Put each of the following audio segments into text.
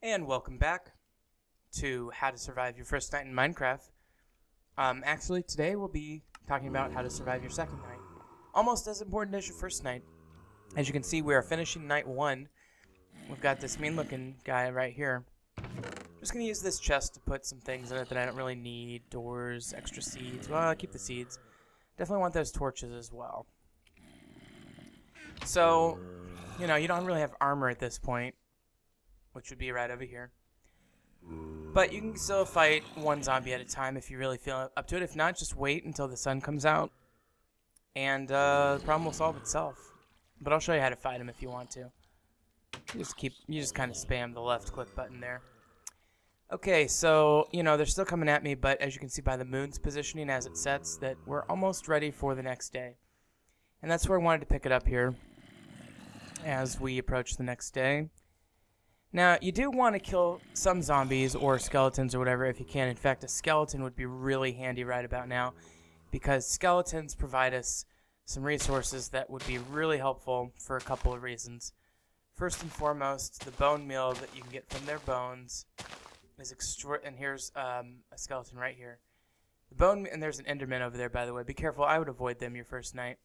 And welcome back to How to Survive Your First Night in Minecraft. Actually, today we'll be talking about how to survive your second night. Almost as important as your first night. As you can see, we are finishing night 1. We've got this mean-looking guy right here. I'm just going to use this chest to put some things in it that I don't really need. Doors, extra seeds. Well, I'll keep the seeds. Definitely want those torches as well. So, you don't really have armor at this point, which would be right over here. But you can still fight one zombie at a time if you really feel up to it. If not, just wait until the sun comes out, and the problem will solve itself. But I'll show you how to fight him if you want to. You just kind of spam the left click button there. Okay, so, they're still coming at me, but as you can see by the moon's positioning as it sets, that we're almost ready for the next day. And that's where I wanted to pick it up here as we approach the next day. Now, you do want to kill some zombies or skeletons or whatever if you can. In fact, a skeleton would be really handy right about now, because skeletons provide us some resources that would be really helpful for a couple of reasons. First and foremost, the bone meal that you can get from their bones is and here's a skeleton right here. The bone, and there's an enderman over there, by the way. Be careful. I would avoid them your first night.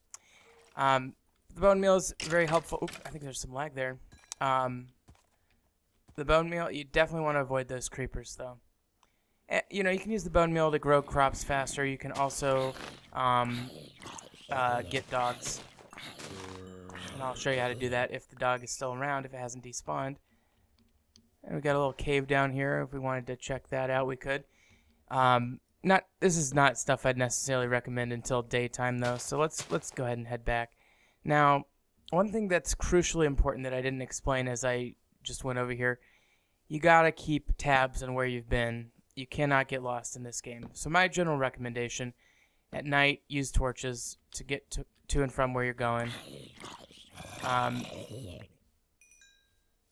The bone meal is very helpful. Oop, I think there's some lag there. The bone meal, you definitely want to avoid those creepers, though. You can use the bone meal to grow crops faster. You can also get dogs. And I'll show you how to do that if the dog is still around, if it hasn't despawned. And we got a little cave down here. If we wanted to check that out, we could. This is not stuff I'd necessarily recommend until daytime, though. So let's go ahead and head back. Now, one thing that's crucially important that I didn't explain as I just went over here, you gotta keep tabs on where you've been. You cannot get lost in this game. So my general recommendation, at night, use torches to get to and from where you're going.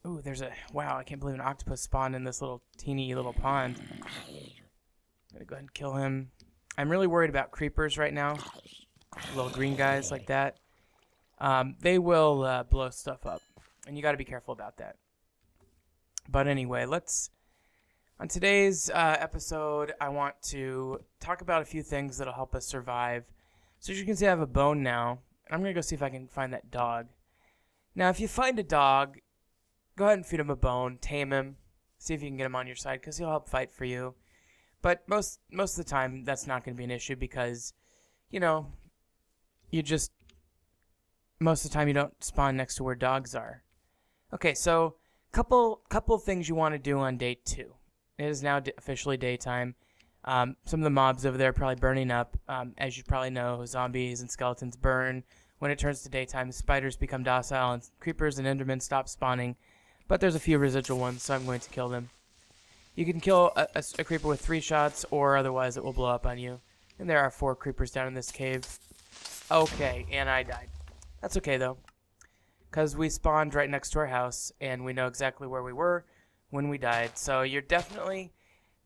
Ooh, wow, I can't believe an octopus spawned in this teeny little pond. I'm gonna go ahead and kill him. I'm really worried about creepers right now. Little green guys like that. They will blow stuff up, and you gotta be careful about that. But anyway, on today's episode, I want to talk about a few things that'll help us survive. So as you can see, I have a bone now. And I'm going to go see if I can find that dog. Now, if you find a dog, go ahead and feed him a bone, tame him, see if you can get him on your side, because he'll help fight for you. But most of the time, that's not going to be an issue because, most of the time you don't spawn next to where dogs are. Okay, so couple things you want to do on day 2. It is now officially daytime. Some of the mobs over there are probably burning up. As you probably know, zombies and skeletons burn. When it turns to daytime, spiders become docile, and creepers and endermen stop spawning. But there's a few residual ones, so I'm going to kill them. You can kill a creeper with 3 shots, or otherwise it will blow up on you. And there are 4 creepers down in this cave. Okay, and I died. That's okay, though, because we spawned right next to our house, and we know exactly where we were when we died. So you're definitely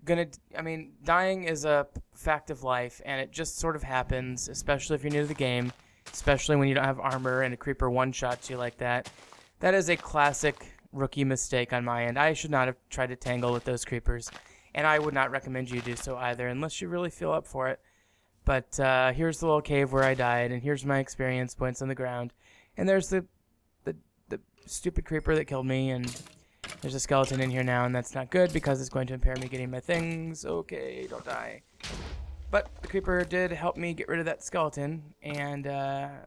dying is a fact of life, and it just sort of happens, especially if you're new to the game, especially when you don't have armor and a creeper one-shots you like that. That is a classic rookie mistake on my end. I should not have tried to tangle with those creepers, and I would not recommend you do so either, unless you really feel up for it. But here's the little cave where I died, and here's my experience points on the ground. And there's the stupid creeper that killed me, and there's a skeleton in here now, and that's not good because it's going to impair me getting my things. Okay, don't die. But the creeper did help me get rid of that skeleton, and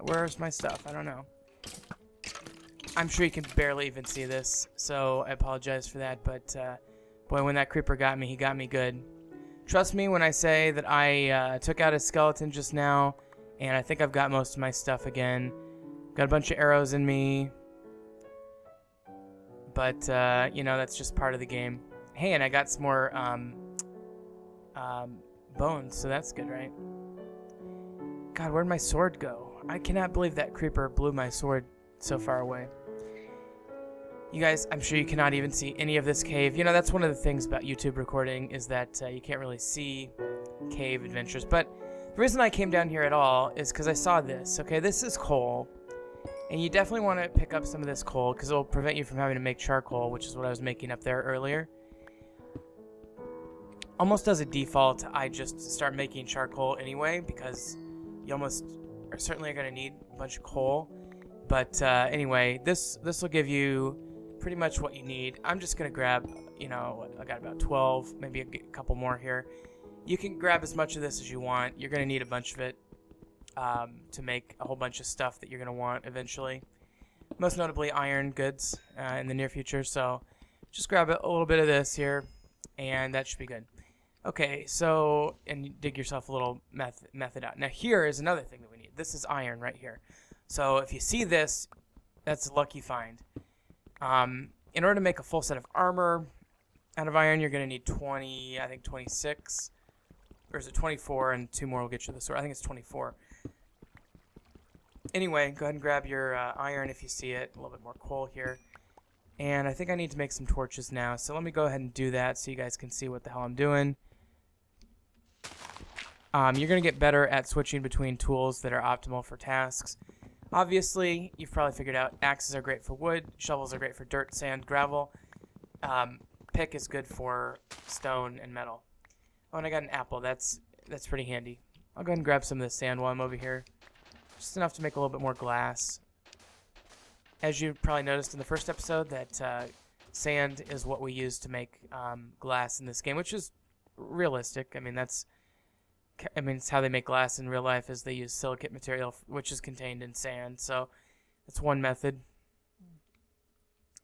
where's my stuff? I don't know. I'm sure you can barely even see this, so I apologize for that, but boy, when that creeper got me, he got me good. Trust me when I say that I took out a skeleton just now, and I think I've got most of my stuff again. Got a bunch of arrows in me. But, that's just part of the game. Hey, and I got some more bones, so that's good, right? God, where'd my sword go? I cannot believe that creeper blew my sword so far away. You guys, I'm sure you cannot even see any of this cave. That's one of the things about YouTube recording is that you can't really see cave adventures. But the reason I came down here at all is because I saw this. Okay, this is coal. And you definitely want to pick up some of this coal because it'll prevent you from having to make charcoal, which is what I was making up there earlier. Almost as a default, I just start making charcoal anyway because you almost are certainly going to need a bunch of coal. But anyway, this will give you pretty much what you need. I'm just going to grab, you know, I got about 12, maybe a couple more here. You can grab as much of this as you want. You're going to need a bunch of it to make a whole bunch of stuff that you're going to want eventually. Most notably iron goods in the near future. So just grab a little bit of this here, and that should be good. Okay, so, and you dig yourself a little method out. Now here is another thing that we need. This is iron right here. So if you see this, that's a lucky find. In order to make a full set of armor out of iron, you're going to need 20, I think 26. Or is it 24 and 2 more will get you the sword? I think it's 24. Anyway, go ahead and grab your iron if you see it. A little bit more coal here. And I think I need to make some torches now. So let me go ahead and do that so you guys can see what the hell I'm doing. You're going to get better at switching between tools that are optimal for tasks. Obviously, you've probably figured out axes are great for wood, shovels are great for dirt, sand, gravel. Pick is good for stone and metal. Oh, and I got an apple. That's pretty handy. I'll go ahead and grab some of this sand while I'm over here. Just enough to make a little bit more glass. As you probably noticed in the first episode, that sand is what we use to make glass in this game, which is realistic. I mean, it's how they make glass in real life is they use silicate material, which is contained in sand. So that's one method.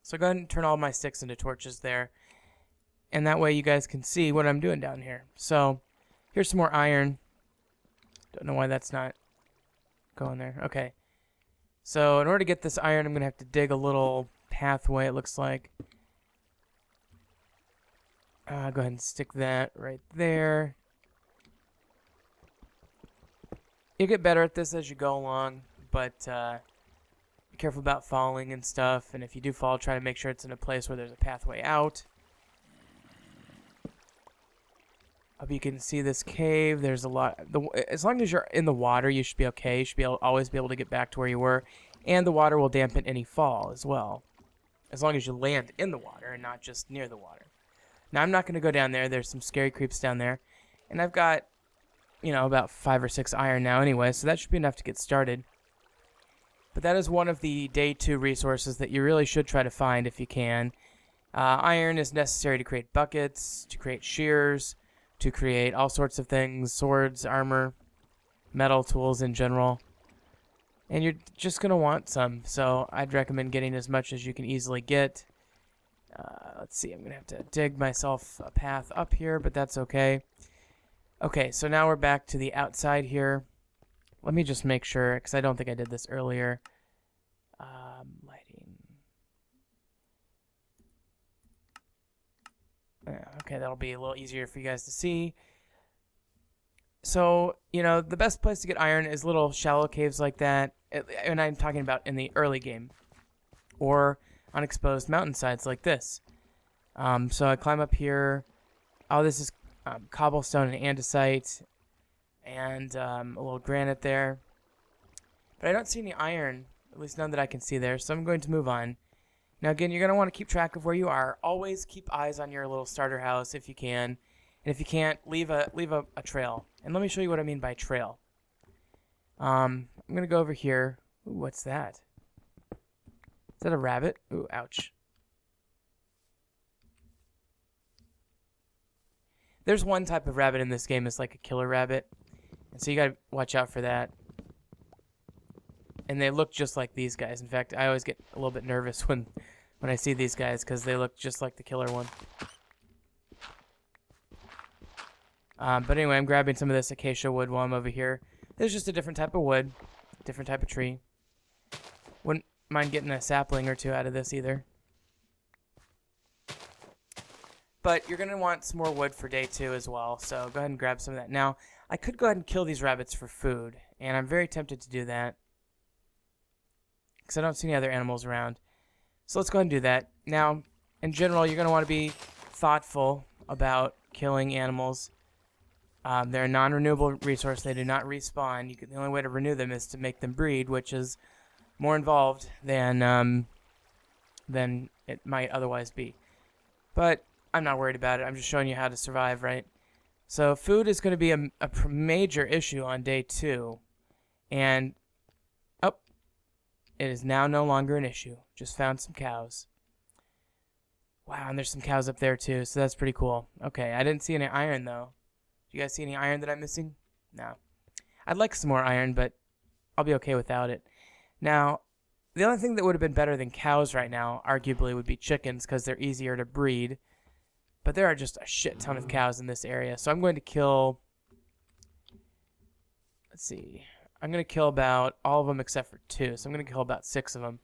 So go ahead and turn all my sticks into torches there. And that way you guys can see what I'm doing down here. So here's some more iron. Don't know why that's not going there. Okay. So in order to get this iron, I'm going to have to dig a little pathway, it looks like. Go ahead and stick that right there. You'll get better at this as you go along, but be careful about falling and stuff. And if you do fall, try to make sure it's in a place where there's a pathway out. Hope you can see this cave. There's a lot. As long as you're in the water, you should be okay. You should always be able to get back to where you were. And the water will dampen any fall as well. As long as you land in the water and not just near the water. Now, I'm not going to go down there. There's some scary creeps down there. And I've got, you know, about 5 or 6 iron now anyway, so that should be enough to get started. But that is one of the day 2 resources that you really should try to find if you can. Iron is necessary to create buckets, to create shears, to create all sorts of things, swords, armor, metal tools in general. And you're just going to want some, so I'd recommend getting as much as you can easily get. Let's see, I'm going to have to dig myself a path up here, but that's okay. Okay, so now we're back to the outside here. Let me just make sure, because I don't think I did this earlier. Lighting. Okay, that'll be a little easier for you guys to see. So, you know, the best place to get iron is little shallow caves like that. And I'm talking about in the early game. Or on exposed mountainsides like this. So I climb up here. Oh, this is cobblestone and andesite. And a little granite there. But I don't see any iron. At least none that I can see there. So I'm going to move on. Now again, you're going to want to keep track of where you are. Always keep eyes on your little starter house if you can. And if you can't, leave a trail. And let me show you what I mean by trail. I'm going to go over here. Ooh, what's that? Is that a rabbit? Ooh, ouch. There's one type of rabbit in this game. It's like a killer rabbit. And so you got to watch out for that. And they look just like these guys. In fact, I always get a little bit nervous when I see these guys because they look just like the killer one. But anyway, I'm grabbing some of this acacia wood while I'm over here. There's just a different type of wood, different type of tree. Wouldn't mind getting a sapling or two out of this either. But you're going to want some more wood for day 2 as well, so go ahead and grab some of that. Now, I could go ahead and kill these rabbits for food, and I'm very tempted to do that. Because I don't see any other animals around. So let's go ahead and do that. Now, in general, you're going to want to be thoughtful about killing animals. They're a non-renewable resource. They do not respawn. The only way to renew them is to make them breed, which is more involved than it might otherwise be. But I'm not worried about it. I'm just showing you how to survive, right? So food is going to be a major issue on day 2. And, oh, it is now no longer an issue. Just found some cows. Wow, and there's some cows up there too, so that's pretty cool. Okay, I didn't see any iron though. Do you guys see any iron that I'm missing? No. I'd like some more iron, but I'll be okay without it. Now, the only thing that would have been better than cows right now, arguably, would be chickens, because they're easier to breed. But there are just a shit ton of cows in this area, so I'm going to kill... Let's see. I'm going to kill about all of them except for 2, so I'm going to kill about 6 of them.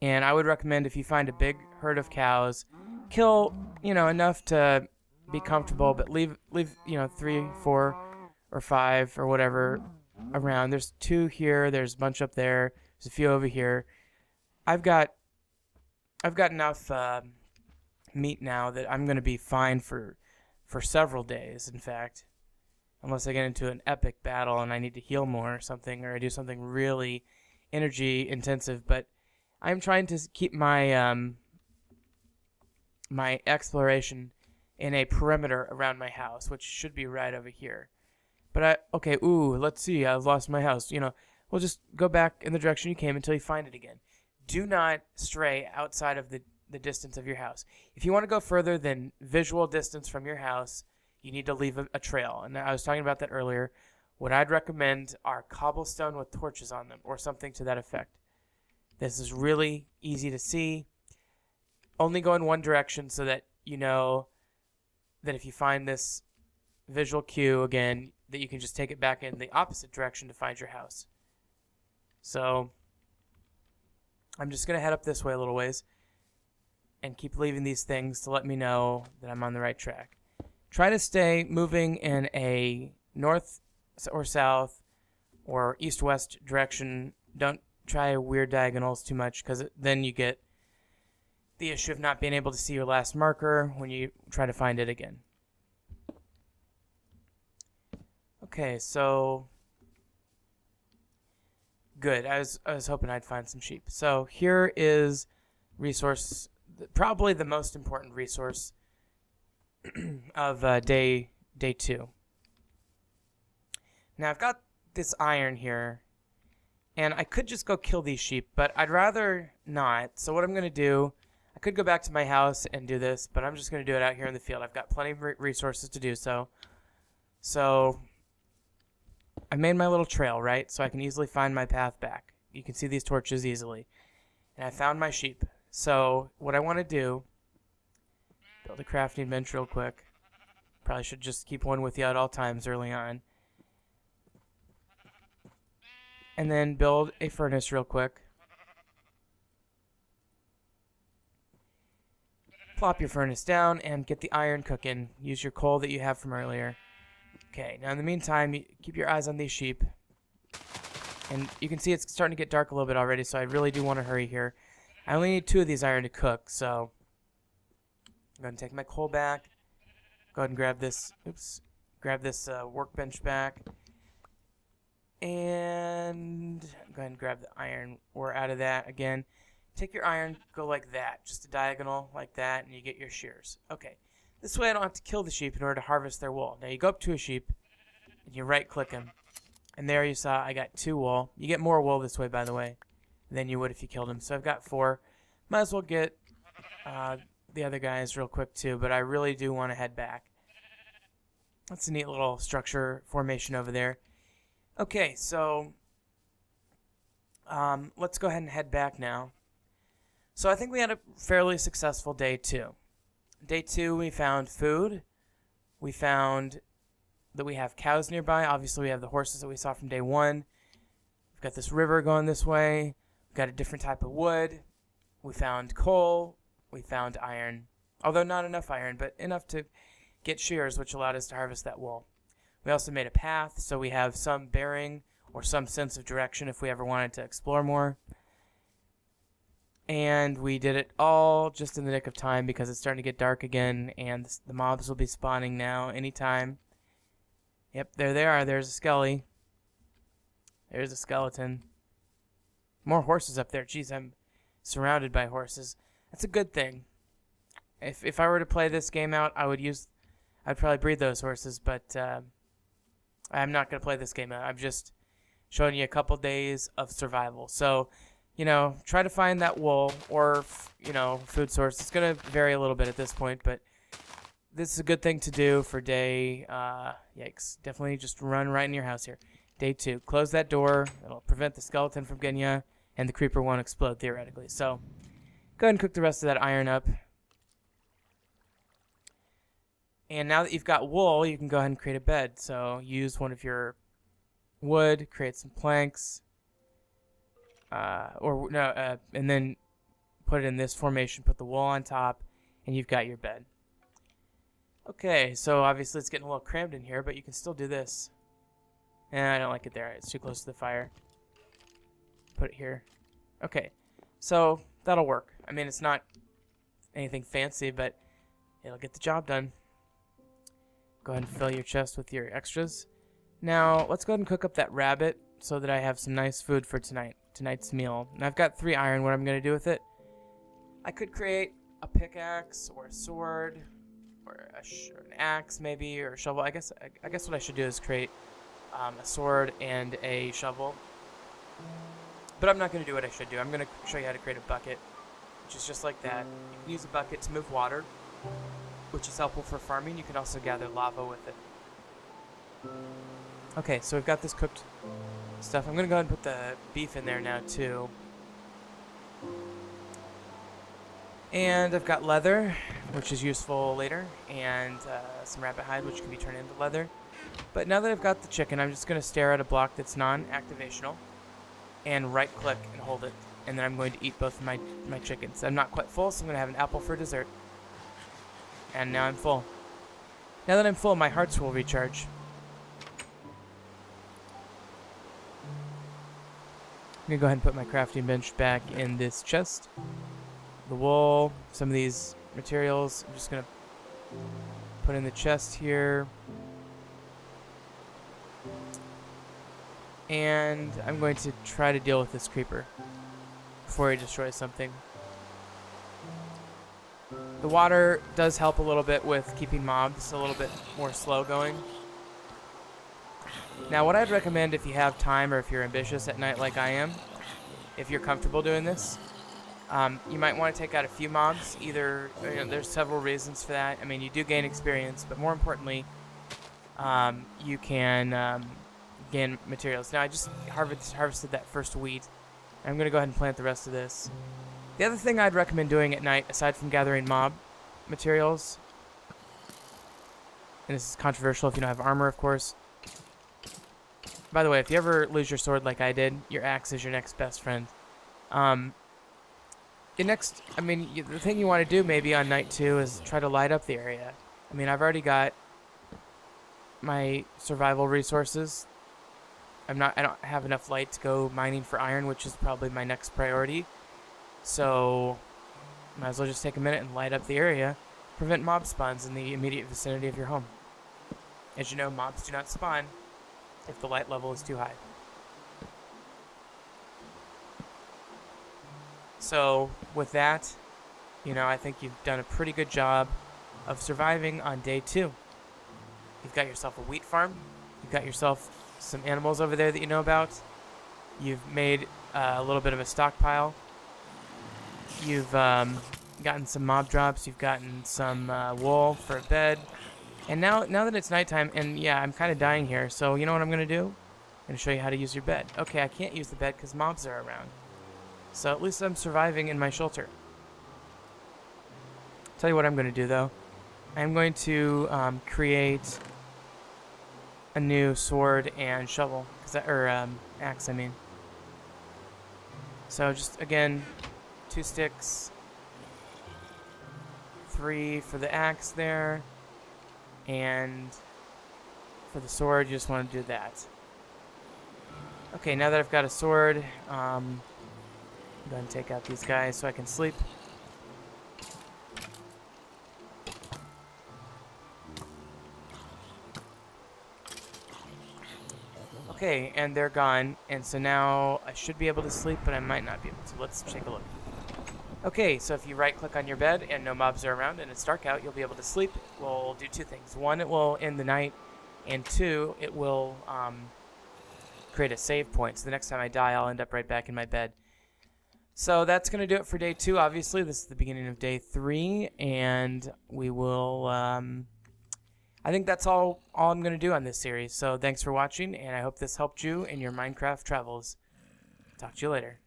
And I would recommend, if you find a big herd of cows, kill, enough to be comfortable, but leave 3, 4, or 5, or whatever around. There's 2 here. There's a bunch up there. There's a few over here. I've got enough meat now that I'm going to be fine for several days, in fact. Unless I get into an epic battle and I need to heal more or something, or I do something really energy intensive, but I'm trying to keep my my exploration in a perimeter around my house, which should be right over here. But let's see, I've lost my house. We'll just go back in the direction you came until you find it again. Do not stray outside of the distance of your house. If you want to go further than visual distance from your house, you need to leave a trail. And I was talking about that earlier. What I'd recommend are cobblestone with torches on them, or something to that effect. This is really easy to see. Only go in one direction so that you know that if you find this visual cue again, that you can just take it back in the opposite direction to find your house. So I'm just going to head up this way a little ways and keep leaving these things to let me know that I'm on the right track. Try to stay moving in a north or south or east-west direction. Don't try weird diagonals too much, because then you get the issue of not being able to see your last marker when you try to find it again. Okay, so good. I was hoping I'd find some sheep. So here is resource, probably the most important resource of day 2. Now I've got this iron here, and I could just go kill these sheep, but I'd rather not. So what I'm going to do, I could go back to my house and do this, but I'm just going to do it out here in the field. I've got plenty of resources to do so. So I made my little trail, right? So I can easily find my path back. You can see these torches easily. And I found my sheep. So what I want to do, build a crafting bench real quick. Probably should just keep one with you at all times early on. And then build a furnace real quick. Plop your furnace down and get the iron cooking. Use your coal that you have from earlier. Okay, now in the meantime, keep your eyes on these sheep. And you can see it's starting to get dark a little bit already, so I really do want to hurry here. I only need 2 of these iron to cook, so I'm going to take my coal back. Go ahead and grab this, workbench back. And go ahead and grab the iron ore out of that again. Take your iron, go like that, just a diagonal like that, and you get your shears. Okay, this way I don't have to kill the sheep in order to harvest their wool. Now you go up to a sheep, and you right-click him, and there you saw I got 2 wool. You get more wool this way, by the way, than you would if you killed him. So I've got 4. Might as well get the other guys real quick too, but I really do want to head back. That's a neat little structure formation over there. Okay, so let's go ahead and head back now. So I think we had a fairly successful day 2. Day 2, we found food. We found that we have cows nearby. Obviously, we have the horses that we saw from day 1. We've got this river going this way. We've got a different type of wood. We found coal. We found iron. Although not enough iron, but enough to get shears, which allowed us to harvest that wool. We also made a path, so we have some bearing or some sense of direction if we ever wanted to explore more. And we did it all just in the nick of time because it's starting to get dark again, and the mobs will be spawning now anytime. Yep, there they are. There's a skelly. There's a skeleton. More horses up there. Jeez, I'm surrounded by horses. That's a good thing. If I were to play this game out, I'd probably breed those horses, but I'm not going to play this game out. I'm just showing you a couple days of survival. So, try to find that wool or, food source. It's going to vary a little bit at this point, but this is a good thing to do for day, yikes, definitely just run right in your house here. Day 2, close that door. It'll prevent the skeleton from getting you, and the creeper won't explode theoretically. So, go ahead and cook the rest of that iron up. And now that you've got wool, you can go ahead and create a bed. So, use one of your wood, create some planks, and then put it in this formation, put the wool on top, and you've got your bed. Okay, so obviously it's getting a little crammed in here, but you can still do this. And I don't like it there. It's too close to the fire. Put it here. Okay, so that'll work. I mean, it's not anything fancy, but it'll get the job done. Go ahead and fill your chest with your extras. Now, let's go ahead and cook up that rabbit so that I have some nice food for tonight's meal. And I've got 3 iron. What I'm going to do with it? I could create a pickaxe or a sword or an axe maybe, or a shovel. I guess what I should do is create a sword and a shovel. But I'm not going to do what I should do. I'm going to show you how to create a bucket, which is just like that. You can use a bucket to move water, which is helpful for farming. You can also gather lava with it. Okay, so we've got this cooked stuff. I'm going to go ahead and put the beef in there now too. And I've got leather, which is useful later, and some rabbit hide, which can be turned into leather. But now that I've got the chicken, I'm just going to stare at a block that's non-activational and right-click and hold it. And then I'm going to eat both of my chickens. I'm not quite full, so I'm going to have an apple for dessert. And now I'm full. Now that I'm full, my hearts will recharge. I'm going to go ahead and put my crafting bench back in this chest. The wool, some of these materials, I'm just going to put in the chest here. And I'm going to try to deal with this creeper before he destroys something. The water does help a little bit with keeping mobs a little bit more slow going. Now, what I'd recommend if you have time or if you're ambitious at night like I am, if you're comfortable doing this, you might want to take out a few mobs. Either, there's several reasons for that. I mean, you do gain experience, but more importantly, you can gain materials. Now, I just harvested that first wheat. I'm going to go ahead and plant the rest of this. The other thing I'd recommend doing at night, aside from gathering mob materials, and this is controversial if you don't have armor, of course. By the way, if you ever lose your sword like I did, your axe is your next best friend. The thing you want to do maybe on night 2 is try to light up the area. I mean, I've already got my survival resources. I don't have enough light to go mining for iron, which is probably my next priority. So, might as well just take a minute and light up the area. Prevent mob spawns in the immediate vicinity of your home. As you know, mobs do not spawn if the light level is too high. So, with that, I think you've done a pretty good job of surviving on day 2. You've got yourself a wheat farm. You've got yourself some animals over there that you know about. You've made a little bit of a stockpile. You've gotten some mob drops. You've gotten some wool for a bed. And now that it's nighttime, and yeah, I'm kind of dying here, so you know what I'm going to do? I'm going to show you how to use your bed. Okay, I can't use the bed because mobs are around. So at least I'm surviving in my shelter. Tell you what I'm going to do, though. I'm going to create a new sword and shovel. Axe, I mean. So just, again, 2 sticks. 3 for the axe there. And for the sword, you just want to do that. Okay, now that I've got a sword, I'm going to take out these guys so I can sleep. Okay, Okay, and they're gone, and so now I should be able to sleep, but I might not be able to. Let's take a look. Okay, so if you right-click on your bed and no mobs are around and it's dark out, you'll be able to sleep. We'll do two things. One, it will end the night, and two, it will create a save point. So the next time I die, I'll end up right back in my bed. So that's going to do it for day 2, obviously. This is the beginning of day 3, and we will... I think that's all I'm going to do on this series. So thanks for watching, and I hope this helped you in your Minecraft travels. Talk to you later.